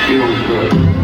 feels good.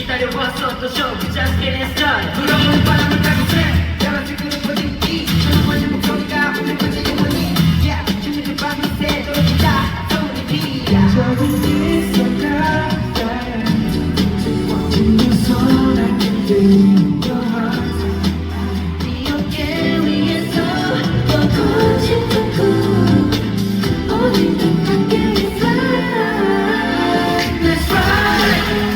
기다려왔어 또 show we just getting started 불어오는 바람을 타고 새 여러지 그룹어진 이 전화번호 목소리가 오늘 번째 영원히 Yeah 준비된 밤이 새도록이다 소리 비야 적은 있어가 watching your soul I can feel your heart 네 어깨 위에서 뻗고 싶은 꿈 어디든 함께 있어 Let's ride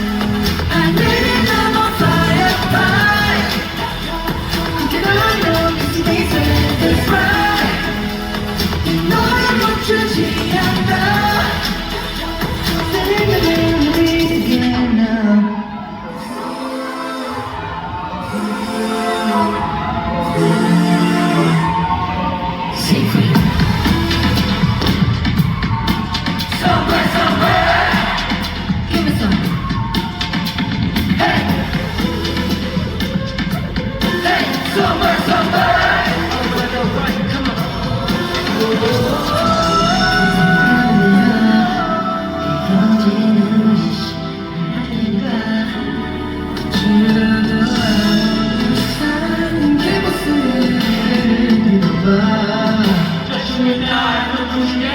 Yeah.